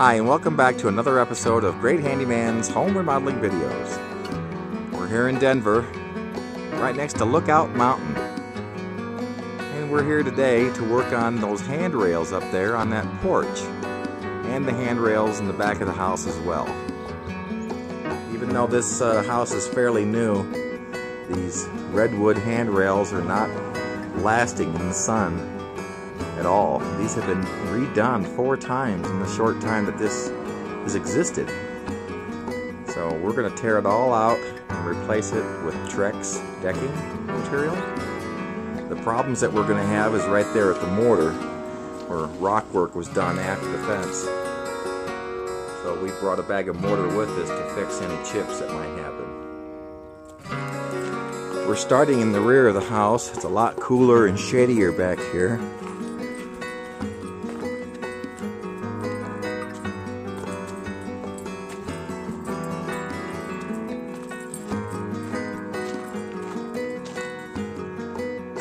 Hi, and welcome back to another episode of Great Handyman's Home Remodeling Videos. We're here in Denver, right next to Lookout Mountain. And we're here today to work on those handrails up there on that porch, and the handrails in the back of the house as well. Even though this house is fairly new, these redwood handrails are not lasting in the sun at all. These have been redone 4 times in the short time that this has existed. So we're going to tear it all out and replace it with Trex decking material. The problems that we're going to have is right there at the mortar, where rock work was done after the fence. So we brought a bag of mortar with us to fix any chips that might happen. We're starting in the rear of the house. It's a lot cooler and shadier back here.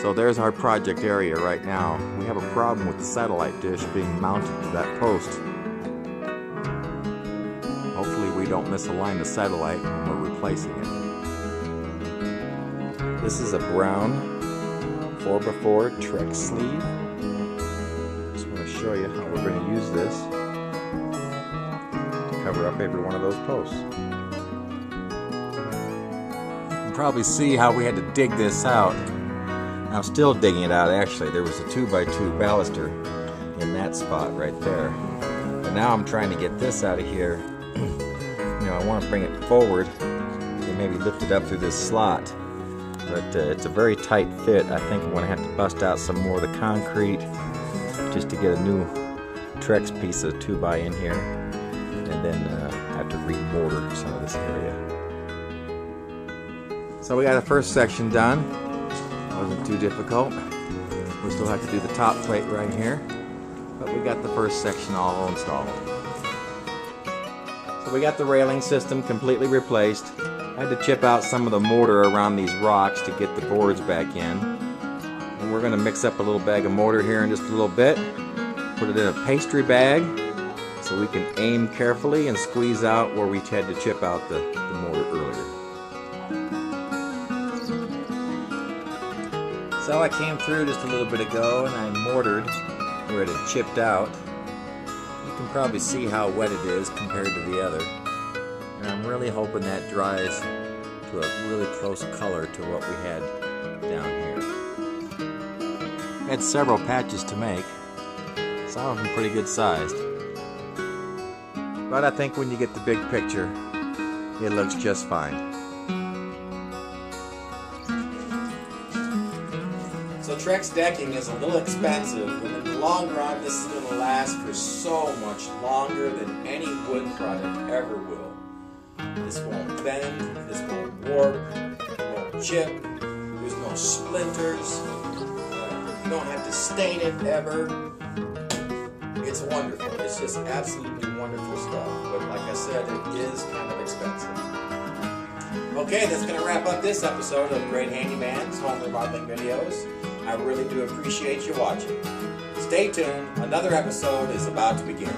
So there's our project area right now. We have a problem with the satellite dish being mounted to that post. Hopefully we don't misalign the satellite when we're replacing it. This is a brown 4x4 Trex sleeve. Just want to show you how we're going to use this to cover up every one of those posts. You can probably see how we had to dig this out. I'm still digging it out. Actually, there was a 2x2 baluster in that spot right there. But now I'm trying to get this out of here. I want to bring it forward and maybe lift it up through this slot. But it's a very tight fit. I think I'm going to have to bust out some more of the concrete just to get a new Trex piece of 2x in here. And then have to re-mortar some of this area. So we got the first section done. Wasn't too difficult. We still have to do the top plate right here, but we got the first section all installed. So we got the railing system completely replaced. I had to chip out some of the mortar around these rocks to get the boards back in. And we're going to mix up a little bag of mortar here in just a little bit. Put it in a pastry bag so we can aim carefully and squeeze out where we had to chip out the mortar earlier. So I came through just a little bit ago and I mortared where it had chipped out. You can probably see how wet it is compared to the other. And I'm really hoping that dries to a really close color to what we had down here. I had several patches to make, some of them pretty good sized. But I think when you get the big picture, it looks just fine. So Trex decking is a little expensive, but in the long run this is going to last for so much longer than any wood product ever will. This won't bend, this won't warp, it won't chip, there's no splinters, you don't have to stain it ever. It's wonderful, it's just absolutely wonderful stuff, but like I said, it is kind of expensive. Okay, that's going to wrap up this episode of Great Handyman's Home Remodeling Videos. I really do appreciate you watching. Stay tuned, another episode is about to begin.